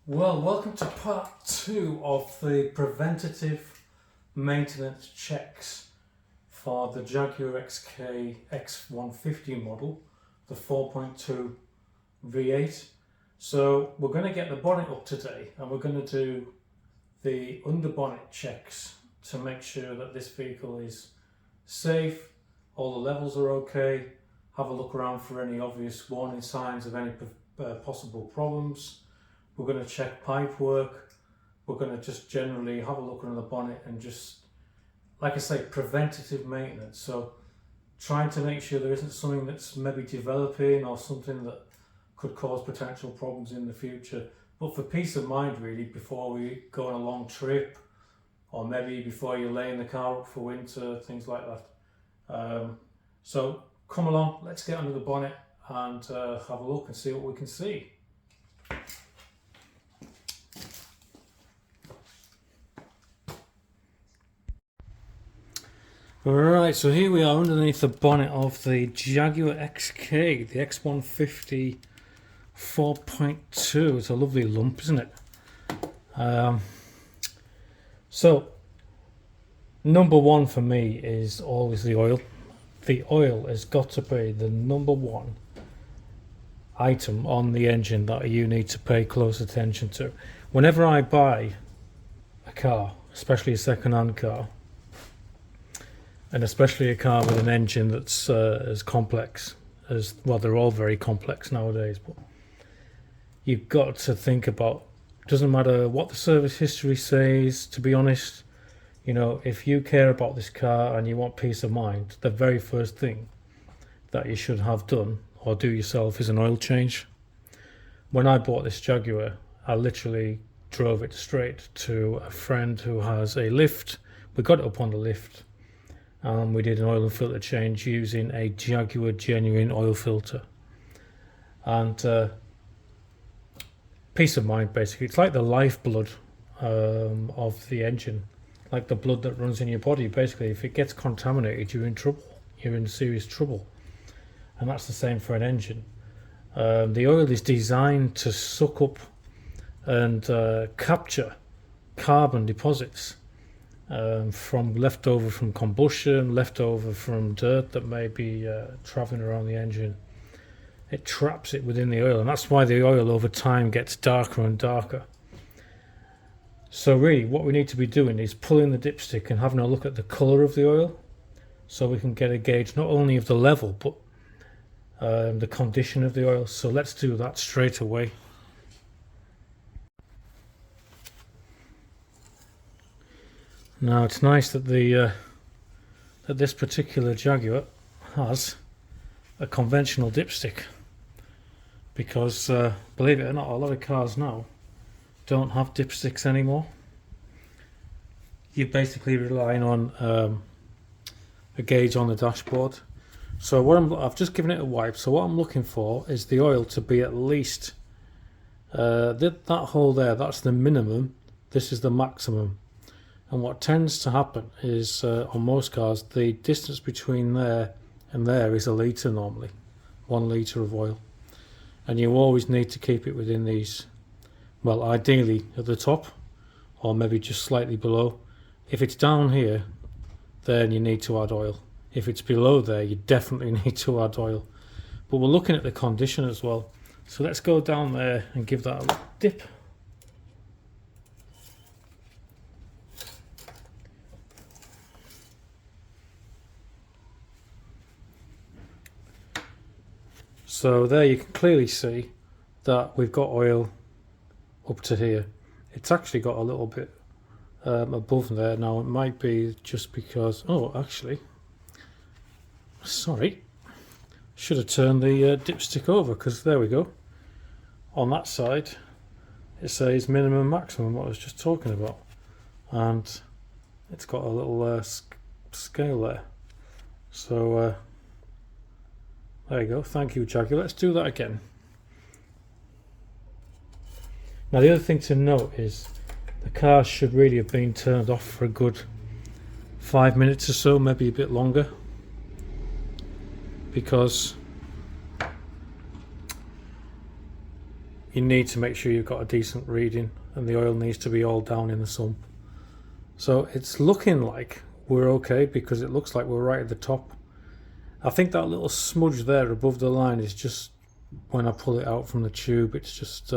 Well, welcome to part 2 of the preventative maintenance checks for the Jaguar XK X150 model, the 4.2 V8. So we're going to get the bonnet up today and we're going to do the under bonnet checks to make sure that this vehicle is safe, all the levels are okay, have a look around for any obvious warning signs of any possible problems. We're going to check pipe work. We're going to just generally have a look under the bonnet and just, like I say, preventative maintenance. So trying to make sure there isn't something that's maybe developing or something that could cause potential problems in the future. But for peace of mind really, before we go on a long trip, or maybe before you're laying the car up for winter, things like that. So come along, let's get under the bonnet and have a look and see what we can see. Alright, so here we are underneath the bonnet of the Jaguar XK, the X150 4.2. It's a lovely lump, isn't it? So, number one for me is always the oil. The oil has got to be the number one item on the engine that you need to pay close attention to. Whenever I buy a car, especially a second-hand car, and especially a car with an engine that's as complex as, well, they're all very complex nowadays, but you've got to think about, doesn't matter what the service history says, to be honest, you know, if you care about this car and you want peace of mind, the very first thing that you should have done or do yourself is an oil change. When I bought this Jaguar, I literally drove it straight to a friend who has a lift. We got it up on the lift. We did an oil and filter change using a Jaguar genuine oil filter, and peace of mind basically. It's like the lifeblood of the engine, like the blood that runs in your body. Basically, if it gets contaminated, you're in trouble. You're in serious trouble, and that's the same for an engine. The oil is designed to suck up and capture carbon deposits. From leftover from combustion, leftover from dirt that may be traveling around the engine. It traps it within the oil, and that's why the oil over time gets darker and darker. So really what we need to be doing is pulling the dipstick and having a look at the colour of the oil, so we can get a gauge not only of the level but the condition of the oil. So let's do that straight away. Now it's nice that that this particular Jaguar has a conventional dipstick, because believe it or not, a lot of cars now don't have dipsticks anymore. You're basically relying on a gauge on the dashboard. So I've just given it a wipe. So what I'm looking for is the oil to be at least that hole there. That's the minimum. This is the maximum. And what tends to happen is, on most cars, the distance between there and there is a litre normally, 1 litre of oil. And you always need to keep it within these, well, ideally at the top, or maybe just slightly below. If it's down here, then you need to add oil. If it's below there, you definitely need to add oil. But we're looking at the condition as well. So let's go down there and give that a dip. So there you can clearly see that we've got oil up to here. It's actually got a little bit above there. Now it might be just because, oh actually, sorry, should have turned the dipstick over, because there we go. On that side it says minimum maximum, what I was just talking about, and it's got a little scale there. So there you go. Thank you, Jaguar. Let's do that again. Now the other thing to note is the car should really have been turned off for a good 5 minutes or so, maybe a bit longer, because you need to make sure you've got a decent reading, and the oil needs to be all down in the sump. So it's looking like we're okay, because it looks like we're right at the top. I think that little smudge there above the line is just when I pull it out from the tube, it's just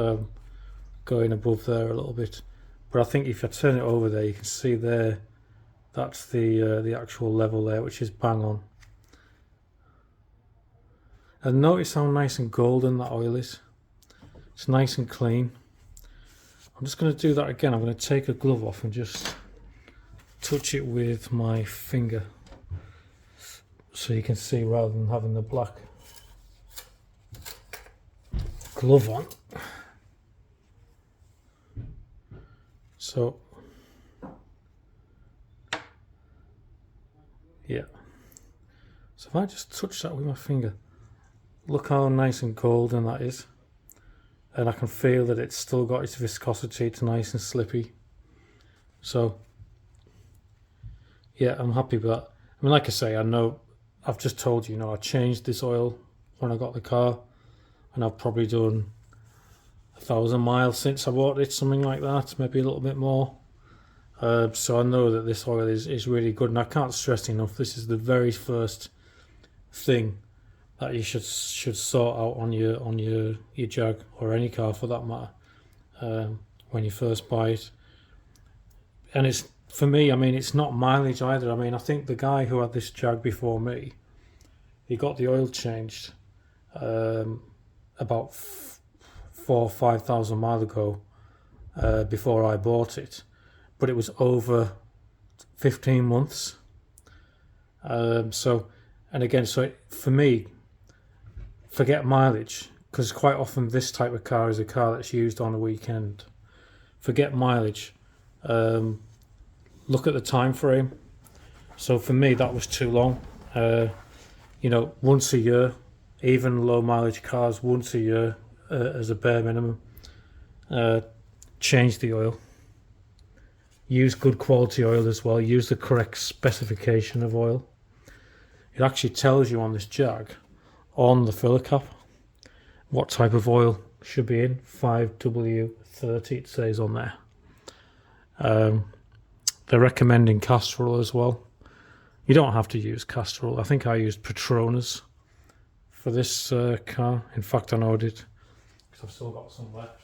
going above there a little bit. But I think if I turn it over there, you can see there, that's the actual level there, which is bang on. And notice how nice and golden that oil is. It's nice and clean. I'm just going to do that again. I'm going to take a glove off and just touch it with my finger, so you can see, rather than having the black glove on. So yeah, so if I just touch that with my finger, look how nice and golden that is, and I can feel that it's still got its viscosity. It's nice and slippy. So yeah, I'm happy with that. I mean, like I say, I know I've just told you, I changed this oil when I got the car, and I've probably done 1,000 miles since I bought it, something like that, maybe a little bit more. So I know that this oil is really good, and I can't stress enough, this is the very first thing that you should sort out on your Jag, or any car for that matter, when you first buy it. And it's, for me, I mean, it's not mileage either. I mean, I think the guy who had this Jag before me, he got the oil changed about 4,000 or 5,000 miles ago, before I bought it, but it was over 15 months. So, and again, so for me, forget mileage, because quite often this type of car is a car that's used on a weekend. Forget mileage. Look at the time frame. So for me, that was too long. Once a year, even low mileage cars, once a year as a bare minimum. Change the oil. Use good quality oil as well. Use the correct specification of oil. It actually tells you on this Jag, on the filler cap, what type of oil should be in. 5W30 it says on there. They're recommending castor oil as well. You don't have to use castor oil. I think I used Petronas for this car. In fact, I know I did, because I've still got some left.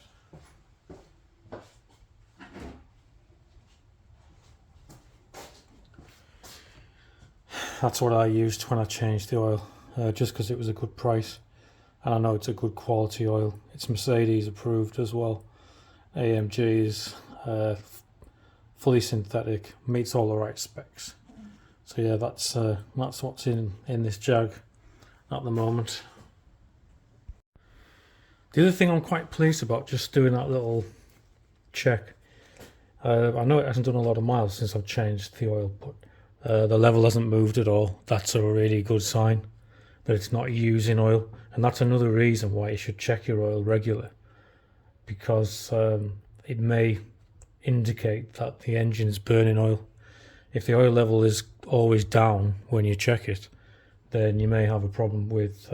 That's what I used when I changed the oil, just because it was a good price, and I know it's a good quality oil. It's Mercedes approved as well. AMG is fully synthetic, meets all the right specs. So yeah, that's what's in this Jag at the moment. The other thing I'm quite pleased about, just doing that little check, I know it hasn't done a lot of miles since I've changed the oil, but the level hasn't moved at all. That's a really good sign that it's not using oil, and that's another reason why you should check your oil regularly, because it may indicate that the engine is burning oil. If the oil level is always down when you check it, then you may have a problem with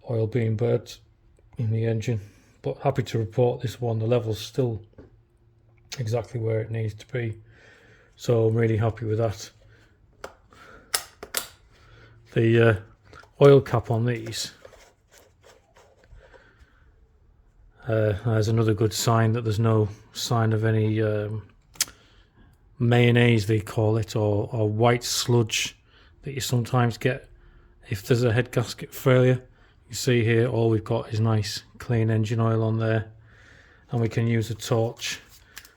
oil being burnt in the engine. But happy to report this one, the level's still exactly where it needs to be, so I'm really happy with that. The oil cap on these, there's another good sign that there's no sign of any mayonnaise, they call it, or white sludge that you sometimes get if there's a head gasket failure. You see here, all we've got is nice clean engine oil on there, and we can use a torch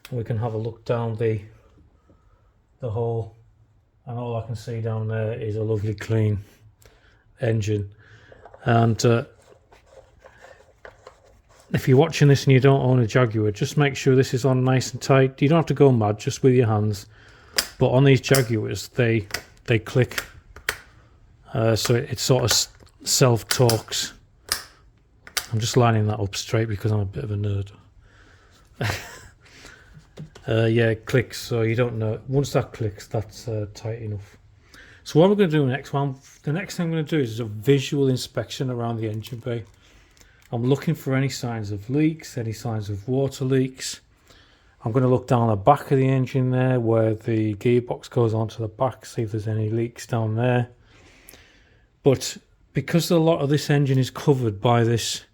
and we can have a look down the hole, and all I can see down there is a lovely clean engine. And if you're watching this and you don't own a Jaguar, just make sure this is on nice and tight. You don't have to go mad, just with your hands. But on these Jaguars, they click, so it sort of self-torques. I'm just lining that up straight because I'm a bit of a nerd. Yeah, it clicks, so you don't know. Once that clicks, that's tight enough. So what we're going to do next, the next thing I'm going to do is a visual inspection around the engine bay. I'm looking for any signs of leaks, any signs of water leaks. I'm going to look down the back of the engine there where the gearbox goes onto the back, see if there's any leaks down there. But because a lot of this engine is covered by this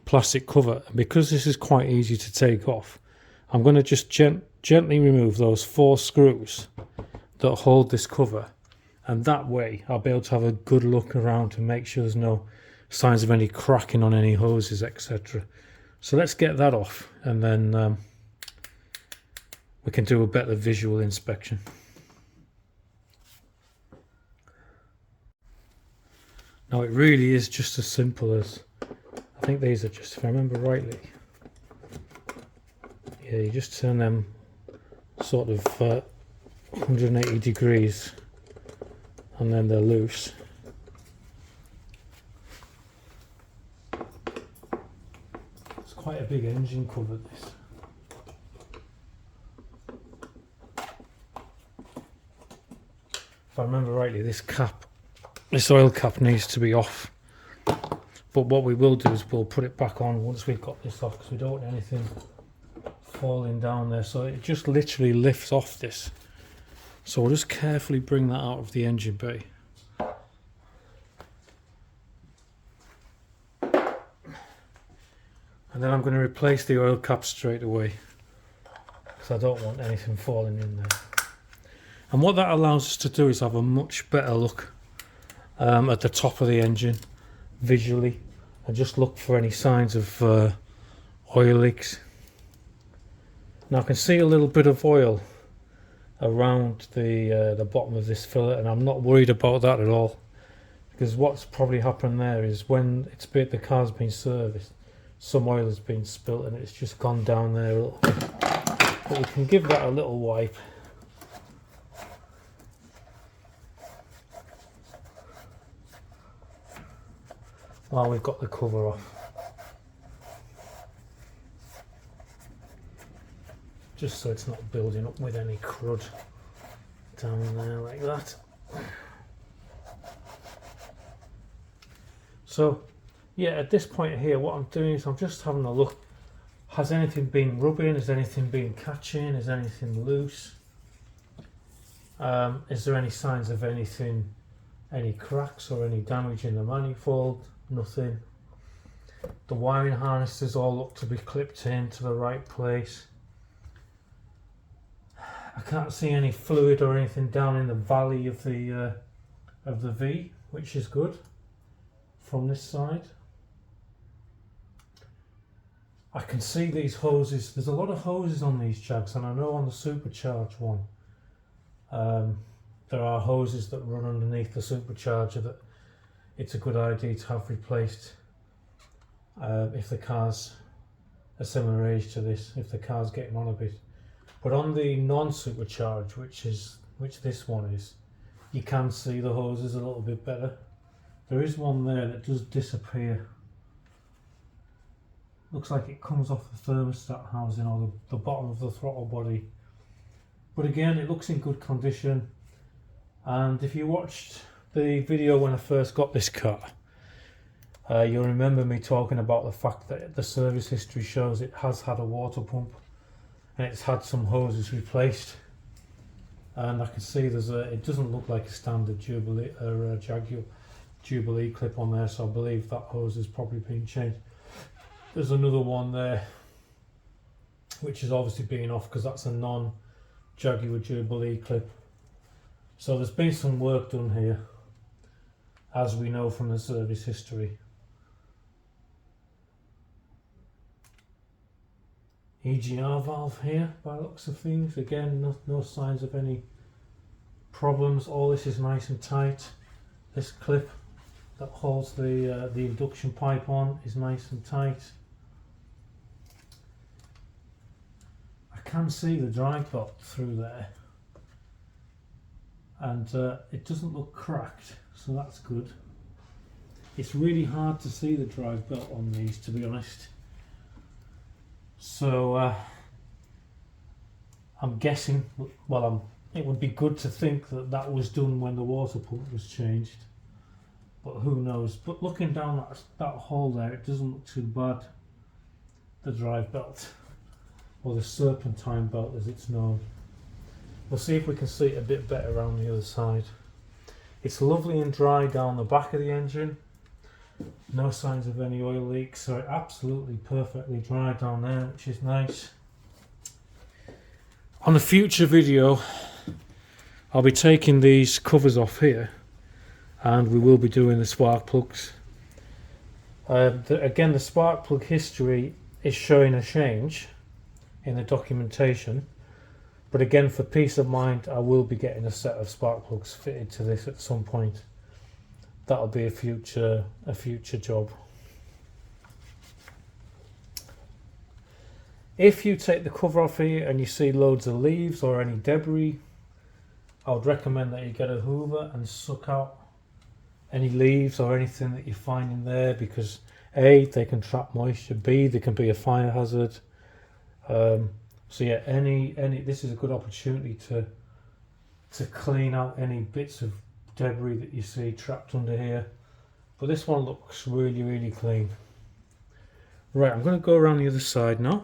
plastic cover, and because this is quite easy to take off, I'm going to just gently remove those 4 screws that hold this cover, and that way I'll be able to have a good look around to make sure there's no signs of any cracking on any hoses, etc. So let's get that off, and then we can do a better visual inspection. Now it really is just as simple as, I think these are just, if I remember rightly, yeah, you just turn them sort of 180 degrees and then they're loose. It's quite a big engine cover, this. If I remember rightly, this oil cap needs to be off. But what we will do is we'll put it back on once we've got this off, because we don't want anything falling down there. So it just literally lifts off this. So we'll just carefully bring that out of the engine bay. And then I'm going to replace the oil cap straight away, because I don't want anything falling in there. And what that allows us to do is have a much better look at the top of the engine visually, and just look for any signs of oil leaks. Now I can see a little bit of oil around the bottom of this fillet, and I'm not worried about that at all, because what's probably happened there is when the car's been serviced, some oil has been spilt and it's just gone down there a little bit. But we can give that a little wipe. While we've got the cover off, just so it's not building up with any crud down there like that. So yeah, at this point here, what I'm doing is I'm just having a look. Has anything been rubbing? Has anything been catching? Is anything loose? Is there any signs of anything, any cracks or any damage in the manifold? Nothing. The wiring harnesses all look to be clipped into the right place. I can't see any fluid or anything down in the valley of the V, which is good from this side. I can see these hoses. There's a lot of hoses on these Jags, and I know on the supercharged one there are hoses that run underneath the supercharger that it's a good idea to have replaced if the car's a similar age to this, if the car's getting on a bit. But on the non-supercharged, which this one is, you can see the hoses a little bit better. There is one there that does disappear. Looks like it comes off the thermostat housing or the bottom of the throttle body. But again, it looks in good condition. And if you watched the video when I first got this car, you'll remember me talking about the fact that the service history shows it has had a water pump and it's had some hoses replaced. And I can see it doesn't look like a standard Jubilee or Jaguar Jubilee clip on there, so I believe that hose has probably been changed. There's another one there which is obviously being off because that's a non-Jaguar Jubilee clip. So there's been some work done here, as we know from the service history. EGR valve here by the looks of things. Again, no signs of any problems. All this is nice and tight. This clip that holds the induction pipe on is nice and tight. I can see the drive belt through there, and it doesn't look cracked, so that's good. It's really hard to see the drive belt on these, to be honest. So I'm guessing, well, it would be good to think that that was done when the water pump was changed. but who knows. But looking down that hole there, it doesn't look too bad. The drive belt, or the serpentine belt as it's known. We'll see if we can see it a bit better around the other side. It's lovely and dry down the back of the engine. No signs of any oil leaks, so it absolutely perfectly dry down there, which is nice. On a future video, I'll be taking these covers off here, and we will be doing the spark plugs. Again, the spark plug history is showing a change in the documentation, but again, for peace of mind, I will be getting a set of spark plugs fitted to this at some point. That'll be a future job. If you take the cover off here and you see loads of leaves or any debris, I would recommend that you get a hoover and suck out any leaves or anything that you find in there, because A, they can trap moisture, B, they can be a fire hazard. So yeah, this is a good opportunity to clean out any bits of debris that you see trapped under here. But this one looks really, really clean. Right, I'm going to go around the other side now.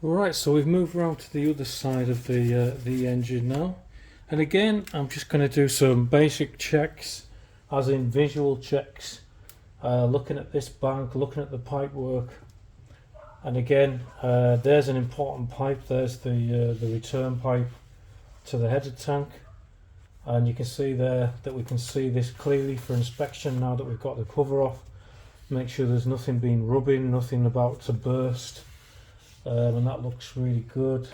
Alright, so we've moved around to the other side of the engine now. And again, I'm just going to do some basic checks, as in visual checks, looking at this bank, looking at the pipe work. And again, there's an important pipe. There's the return pipe to the header tank, and you can see there that we can see this clearly for inspection now that we've got the cover off. Make sure there's nothing been rubbing, nothing about to burst, and that looks really good.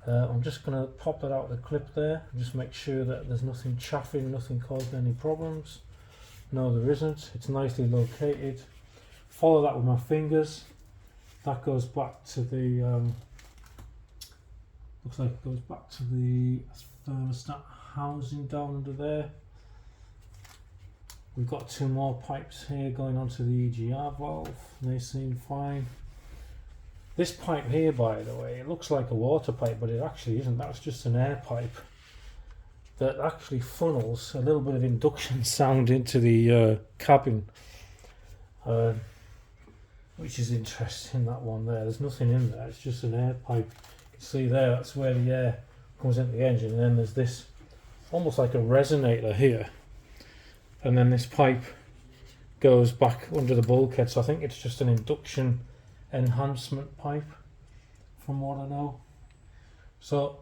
I'm just going to pop that out of the clip there and just make sure that there's nothing chaffing, nothing causing any problems. No, there isn't. It's nicely located. Follow that with my fingers. That goes back to the looks like it goes back to the thermostat housing down under there. We've got two more pipes here going onto the EGR valve. They seem fine. This pipe here, by the way, it looks like a water pipe, but it actually isn't. That's just an air pipe that actually funnels a little bit of induction sound into the cabin, which is interesting, that one there. There's nothing in there, it's just an air pipe. You can see there, that's where the air comes into the engine, and then there's this almost like a resonator here, and then this pipe goes back under the bulkhead. So I think it's just an induction enhancement pipe from what I know. So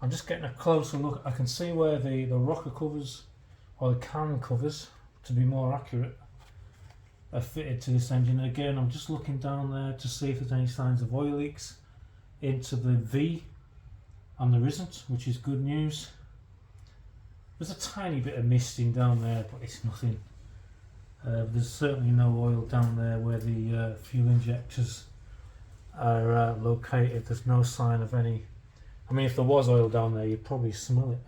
I'm just getting a closer look. I can see where the rocker covers, or the can covers to be more accurate, are fitted to this engine. Again, I'm just looking down there to see if there's any signs of oil leaks into the V, and there isn't, which is good news. There's a tiny bit of misting down there, but it's nothing. There's certainly no oil down there where the fuel injectors are located. There's no sign of any. I mean, if there was oil down there, you'd probably smell it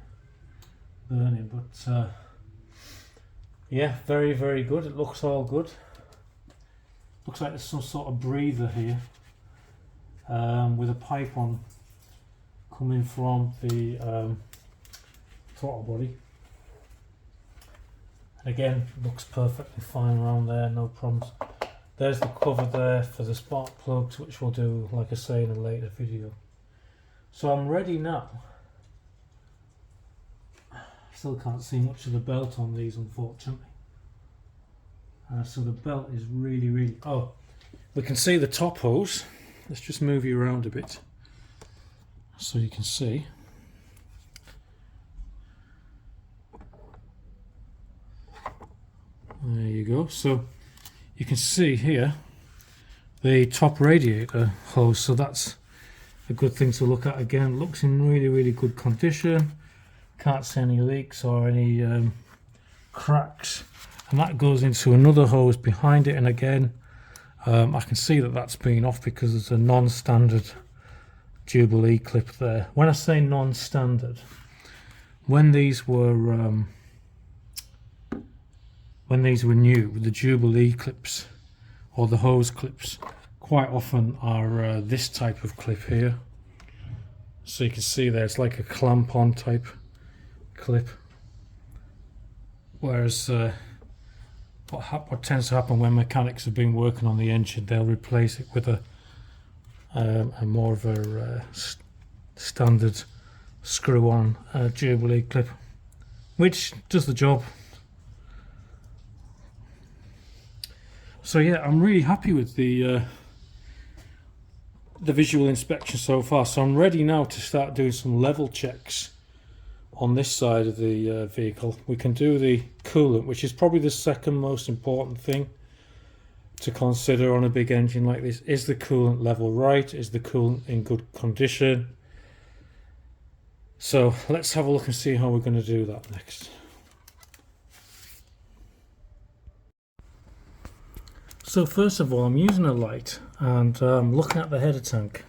burning, but yeah, very, very good. It looks all good. Looks like there's some sort of breather here, with a pipe on coming from the throttle body. And again, looks perfectly fine around there, no problems. There's the cover there for the spark plugs, which we'll do, like I say, in a later video. So I'm ready now. Still can't see much of the belt on these, unfortunately. So the belt is really, really... Oh, we can see the top hose. Let's just move you around a bit so you can see. There you go. So you can see here the top radiator hose, so that's a good thing to look at. Again, looks in really, really good condition. Can't see any leaks or any cracks. And that goes into another hose behind it, and again I can see that that's been off because there's a non-standard Jubilee clip there. When I say non-standard, when these were new, the Jubilee clips or the hose clips quite often are this type of clip here, So you can see there it's like a clamp on type clip, whereas what tends to happen when mechanics have been working on the engine, they'll replace it with a more of a standard screw-on Jubilee clip, which does the job. So yeah, I'm really happy with the visual inspection so far. So I'm ready now to start doing some level checks on this side of the vehicle. We can do the coolant, which is probably the second most important thing to consider on a big engine like this. Is the coolant level right? Is the coolant in good condition? So let's have a look and see how we're going to do that next. So first of all, I'm using a light and I'm looking at the header tank,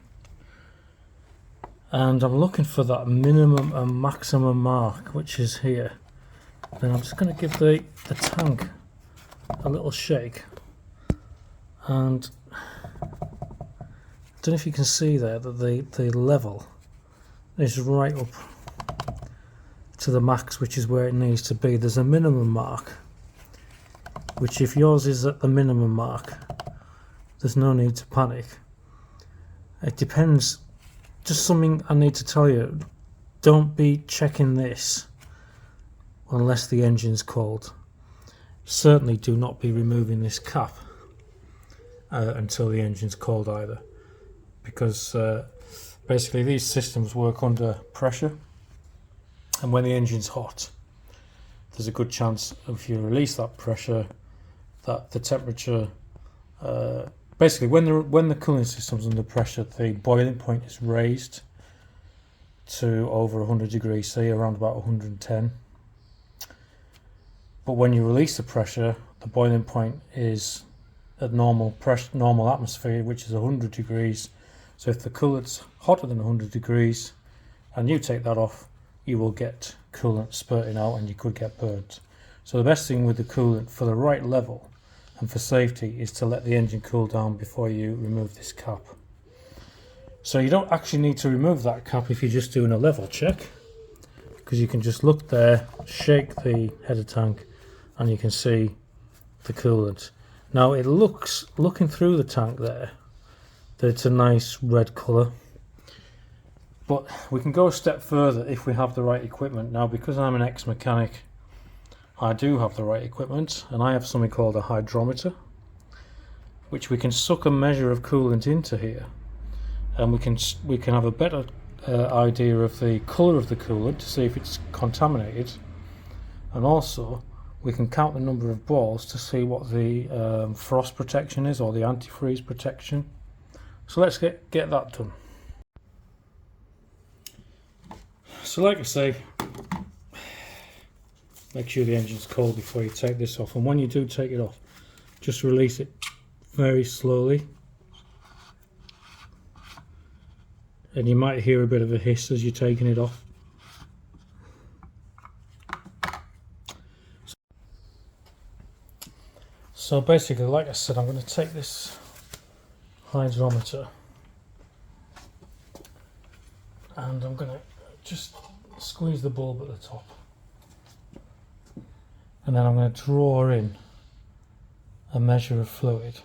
and I'm looking for that minimum and maximum mark, which is here. Then I'm just going to give the tank a little shake, and I don't know if you can see there that the level is right up to the max, which is where it needs to be. There's a minimum mark, which if yours is at the minimum mark, there's no need to panic. It depends. Just something I need to tell you, don't be checking this unless the engine's cold. Certainly do not be removing this cap until the engine's cold either, because basically these systems work under pressure, and when the engine's hot, there's a good chance if you release that pressure that the temperature, basically when the cooling system's under pressure, the boiling point is raised to over 100 degrees, say around about 110. But when you release the pressure, the boiling point is at normal pressure, normal atmosphere, which is 100 degrees. So if the coolant's hotter than 100 degrees and you take that off, you will get coolant spurting out and you could get burnt. So the best thing with the coolant for the right level and for safety is to let the engine cool down before you remove this cap. So you don't actually need to remove that cap if you're just doing a level check, because you can just look there, shake the header tank, and you can see the coolant. Now it looks, looking through the tank there, that it's a nice red colour. But we can go a step further if we have the right equipment. Now, because I'm an ex-mechanic, I do have the right equipment, and I have something called a hydrometer, which we can suck a measure of coolant into here, and we can have a better idea of the colour of the coolant to see if it's contaminated, and also we can count the number of balls to see what the frost protection is, or the antifreeze protection. So let's get that done. So like I say, make sure the engine's cold before you take this off, and when you do take it off, just release it very slowly, and you might hear a bit of a hiss as you're taking it off. So basically, like I said, I'm going to take this hydrometer and I'm going to just squeeze the bulb at the top, and then I'm going to draw in a measure of fluid,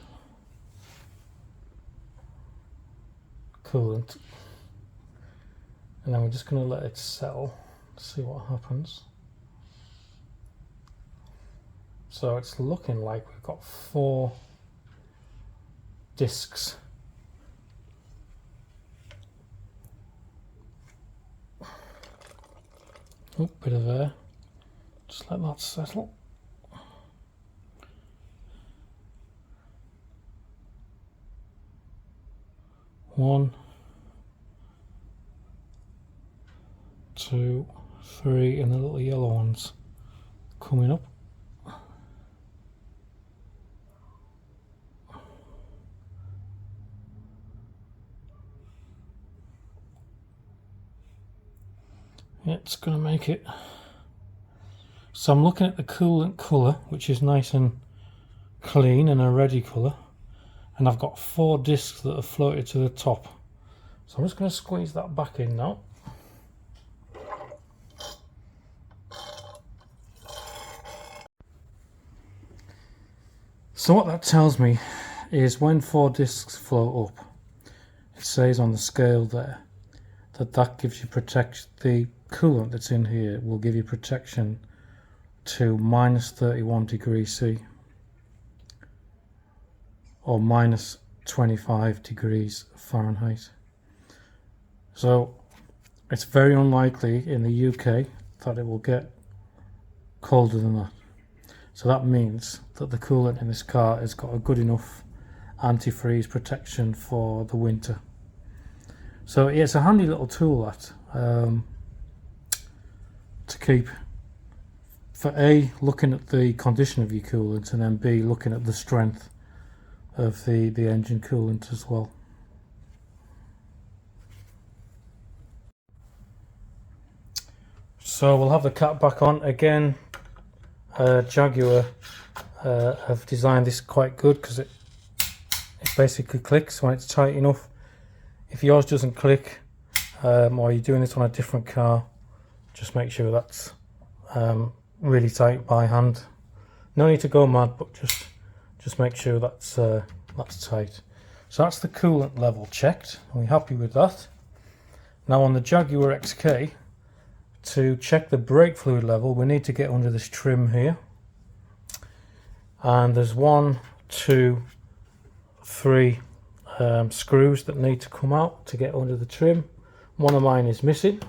coolant, and then we're just going to let it settle, see what happens. So it's looking like we've got 4 discs. Oh, bit of air. Just let that settle. One, 2, 3, and the little yellow ones coming up. It's going to make it. So I'm looking at the coolant colour, which is nice and clean and a ready colour, and I've got 4 discs that have floated to the top So I'm just going to squeeze that back in now. So what that tells me is when 4 discs flow up, it says on the scale there that gives you protection. The coolant that's in here will give you protection to minus 31 degrees C or minus 25 degrees Fahrenheit. So it's very unlikely in the UK that it will get colder than that. So that means that the coolant in this car has got a good enough antifreeze protection for the winter. So it's a handy little tool that to keep for A, looking at the condition of your coolant, and then B, looking at the strength of the engine coolant as well. So we'll have the cap back on again. Jaguar have designed this quite good because it basically clicks when it's tight enough. If yours doesn't click, or you're doing this on a different car, just make sure that's really tight by hand. No need to go mad, but just make sure that's tight. So that's the coolant level checked. Are we happy with that? Now on the Jaguar XK, to check the brake fluid level, we need to get under this trim here. And there's 1, 2, 3 screws that need to come out to get under the trim. One of mine is missing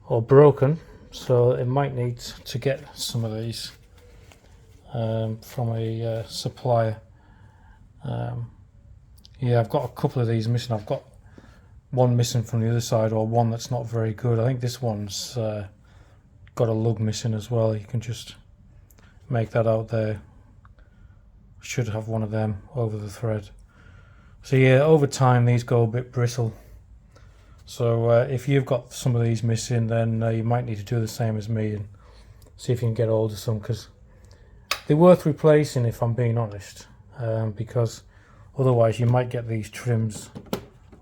or broken, so it might need to get some of these from a supplier. Yeah, I've got a couple of these missing. I've got one missing from the other side, or one that's not very good. I think this one's got a lug missing as well. You can just make that out there. Should have one of them over the thread. So yeah, over time these go a bit brittle. So if you've got some of these missing, then you might need to do the same as me and see if you can get hold of some, because they're worth replacing if I'm being honest, because otherwise you might get these trims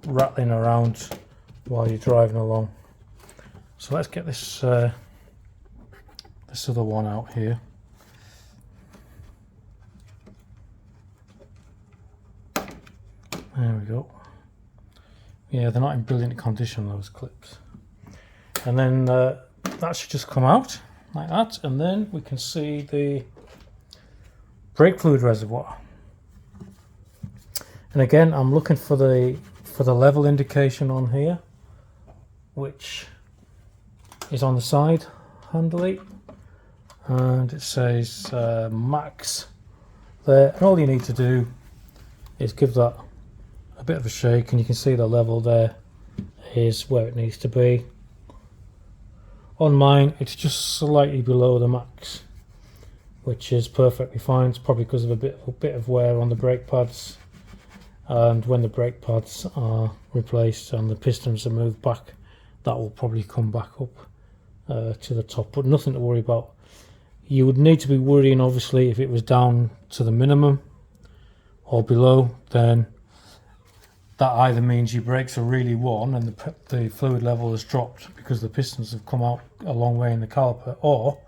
rattling around while you're driving along. So let's get this this other one out here. There we go. Yeah, they're not in brilliant condition, those clips. And then that should just come out like that, and then we can see the brake fluid reservoir. And again, I'm looking for the level indication on here, which is on the side handily, and it says max there. And all you need to do is give that a bit of a shake, and you can see the level there is where it needs to be. On mine, it's just slightly below the max, which is perfectly fine. It's probably because of a bit of wear on the brake pads, and when the brake pads are replaced and the pistons are moved back, that will probably come back up to the top, but nothing to worry about. You would need to be worrying obviously if it was down to the minimum or below, then that either means your brakes are really worn and the fluid level has dropped because the pistons have come out a long way in the caliper, or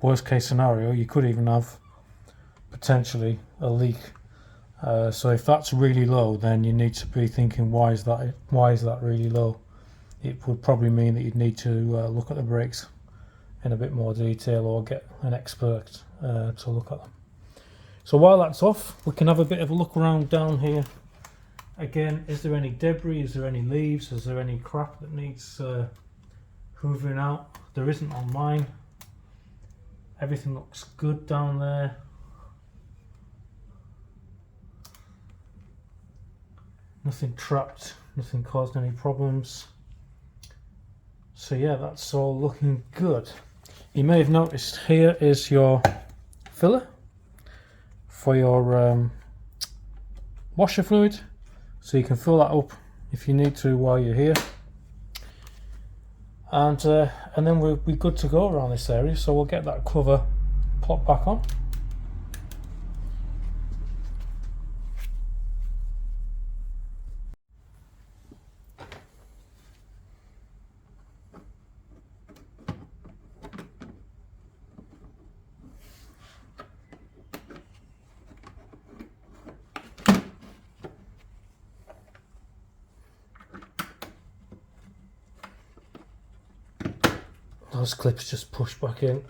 worst case scenario, you could even have potentially a leak. So if that's really low, then you need to be thinking, why is that really low? It would probably mean that you'd need to look at the brakes in a bit more detail, or get an expert to look at them. So while that's off, we can have a bit of a look around down here. Again, is there any debris? Is there any leaves? Is there any crap that needs hoovering out? There isn't on mine. Everything looks good down there. Nothing trapped, nothing caused any problems. So yeah, that's all looking good. You may have noticed here is your filler for your washer fluid. So you can fill that up if you need to while you're here, and then we'll be good to go around this area. So we'll get that cover popped back on. those clips just push back in.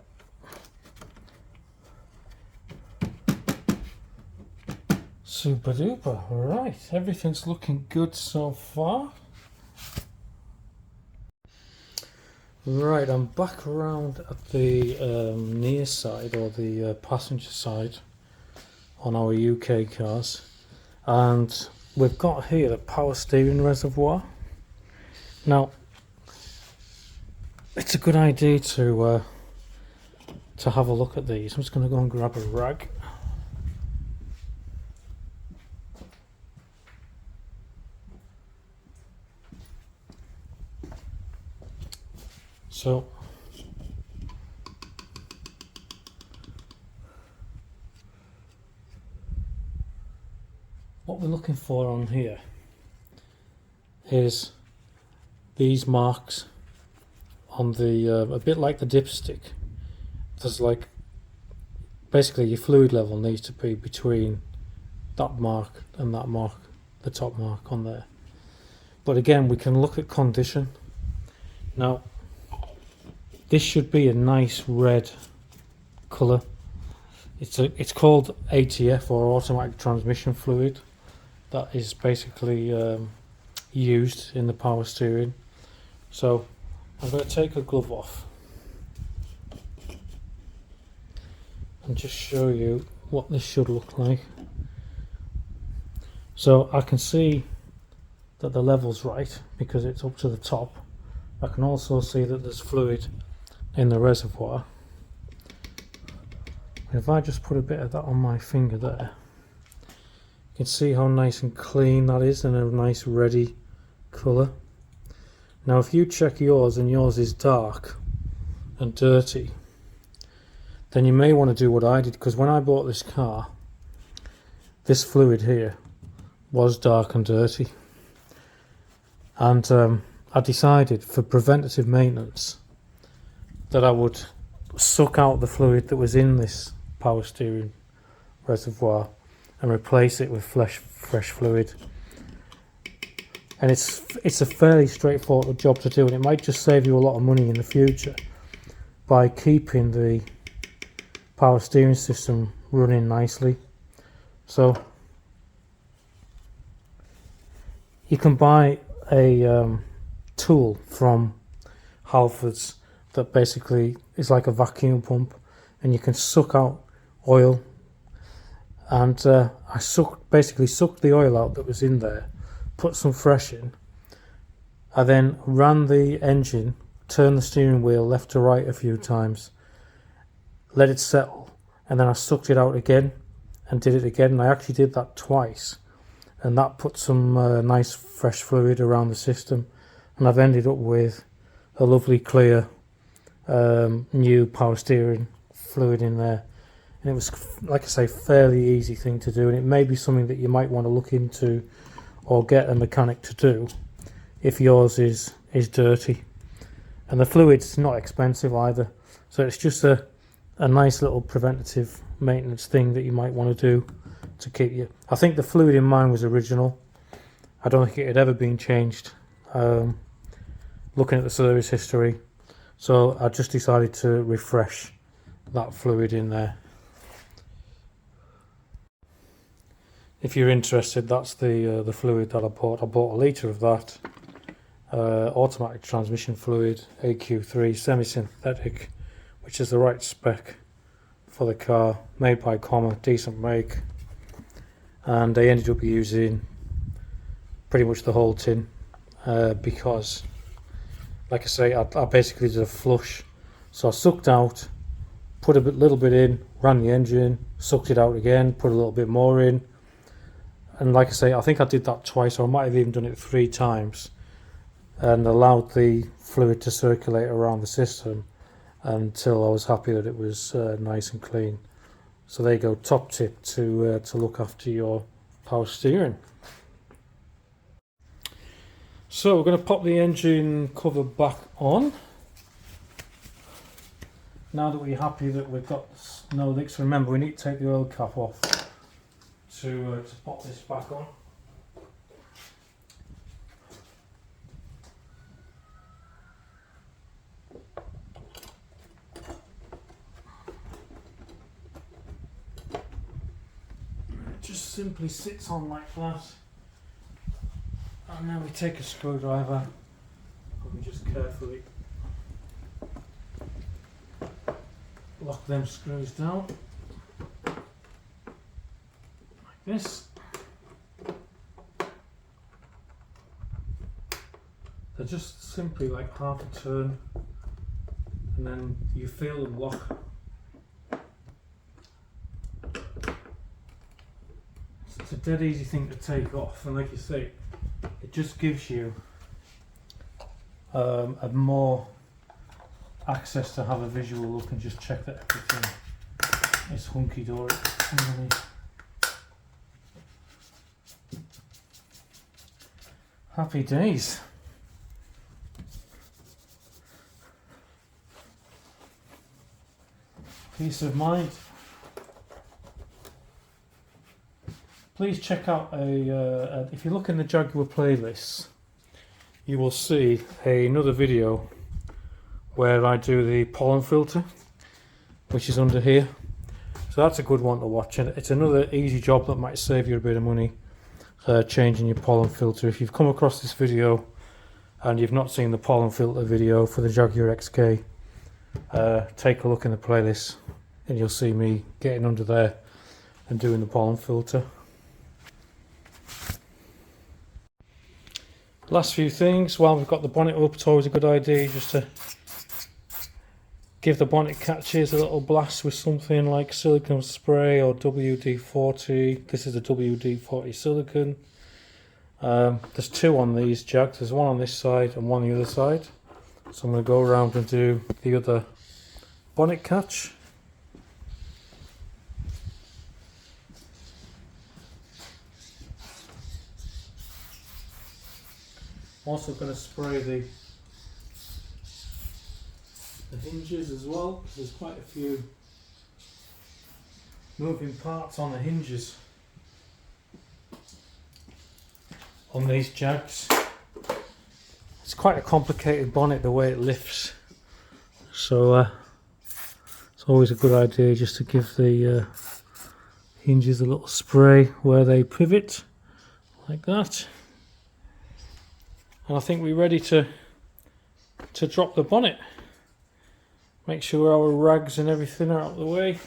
Super duper. Right, everything's looking good so far. Right, I'm back around at the near side, or the passenger side on our UK cars, and we've got here the power steering reservoir. Now, it's a good idea to have a look at these. I'm just going to go and grab a rag. So, what we're looking for on here is these marks on the, a bit like the dipstick. There's like, basically your fluid level needs to be between that mark and that mark, the top mark on there. But again, we can look at condition. Now, this should be a nice red colour. It's called ATF, or automatic transmission fluid. That is basically used in the power steering. So I'm going to take a glove off and just show you what this should look like. So I can see that the level's right because it's up to the top. I can also see that there's fluid in the reservoir. If I just put a bit of that on my finger there, you can see how nice and clean that is, and a nice reddy colour. Now if you check yours and yours is dark and dirty, then you may want to do what I did, because when I bought this car, this fluid here was dark and dirty, and I decided for preventative maintenance that I would suck out the fluid that was in this power steering reservoir and replace it with fresh fluid. And it's a fairly straightforward job to do, and it might just save you a lot of money in the future by keeping the power steering system running nicely. So you can buy a tool from Halfords that basically is like a vacuum pump, and you can suck out oil. And I basically sucked the oil out that was in there, put some fresh in. I then ran the engine, turned the steering wheel left to right a few times, let it settle, and then I sucked it out again and did it again. And I actually did that twice, and that put some nice fresh fluid around the system, and I've ended up with a lovely clear new power steering fluid in there. And it was, like I say, fairly easy thing to do, and it may be something that you might want to look into or get a mechanic to do if yours is dirty. And the fluid's not expensive either, so it's just a nice little preventative maintenance thing that you might want to do to keep you. I think the fluid in mine was original. I don't think it had ever been changed, looking at the service history. So I just decided to refresh that fluid in there. If you're interested, that's the fluid that I bought. I bought a litre of that. Automatic transmission fluid, AQ3 semi-synthetic, which is the right spec for the car, made by Comma, decent make. And I ended up using pretty much the whole tin because, like I say, I basically did a flush. So I sucked out, put a little bit in, ran the engine, sucked it out again, put a little bit more in. And like I say, I think I did that twice, or I might have even done it 3 times, and allowed the fluid to circulate around the system until I was happy that it was nice and clean. So there you go, top tip to look after your power steering. So we're going to pop the engine cover back on. Now that we're happy that we've got no leaks, remember we need to take the oil cap off to pop this back on. just simply sits on like that, and now we take a screwdriver and we just carefully lock them screws down like this. They're just simply like half a turn, and then you feel them lock. It's a dead easy thing to take off, and like you say, it just gives you a more access to have a visual look and just check that everything is hunky-dory underneath. Happy days. Peace of mind. Please check out if you look in the Jaguar playlists, you will see another video where I do the pollen filter, which is under here. So that's a good one to watch, and it's another easy job that might save you a bit of money, changing your pollen filter. If you've come across this video and you've not seen the pollen filter video for the Jaguar XK, take a look in the playlist and you'll see me getting under there and doing the pollen filter. Last few things, while we've got the bonnet up, it's always a good idea just to give the bonnet catches a little blast with something like silicone spray or WD-40. This is the WD-40 silicone. There's two on these Jags, there's one on this side and one on the other side. So I'm going to go around and do the other bonnet catch. I'm also going to spray the hinges as well, because there's quite a few moving parts on the hinges on these Jags. It's quite a complicated bonnet the way it lifts, so it's always a good idea just to give the hinges a little spray where they pivot like that. And I think we're ready to drop the bonnet. Make sure our rags and everything are out of the way.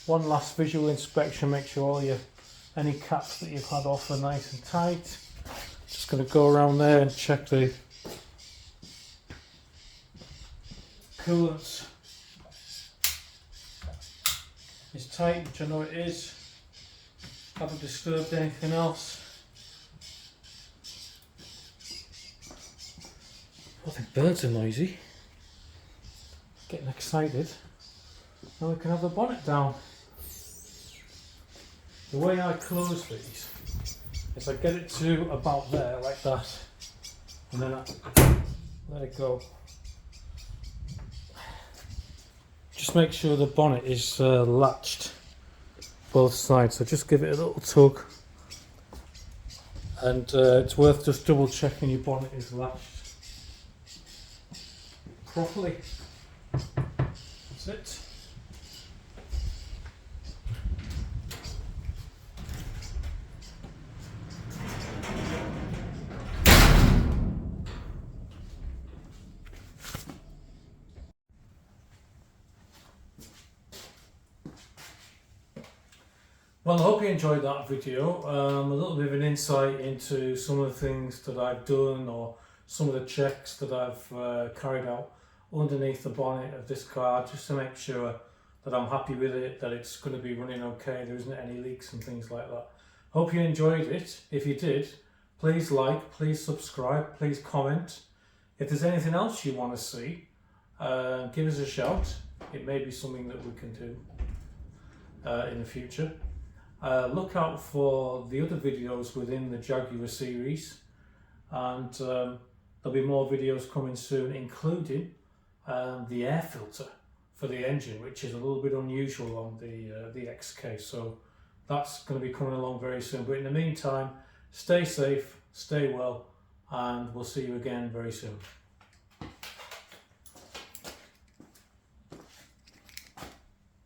One last visual inspection, make sure all any caps that you've had off are nice and tight. Just going to go around there and check the coolant is tight, which I know it is. Haven't disturbed anything else. I think birds are noisy. Getting excited. Now we can have the bonnet down. The way I close these is I get it to about there, like that, and then I let it go. Just make sure the bonnet is latched both sides, so just give it a little tug, and it's worth just double checking your bonnet is latched properly. That's it. Well, I hope you enjoyed that video. A little bit of an insight into some of the things that I've done, or some of the checks that I've carried out underneath the bonnet of this car, just to make sure that I'm happy with it, that it's going to be running okay, there isn't any leaks and things like that. Hope you enjoyed it. If you did, please like, please subscribe, please comment. If there's anything else you want to see, give us a shout. It may be something that we can do in the future. Look out for the other videos within the Jaguar series, and there'll be more videos coming soon, including the air filter for the engine, which is a little bit unusual on the XK, so that's going to be coming along very soon. But in the meantime, stay safe, stay well, and we'll see you again very soon.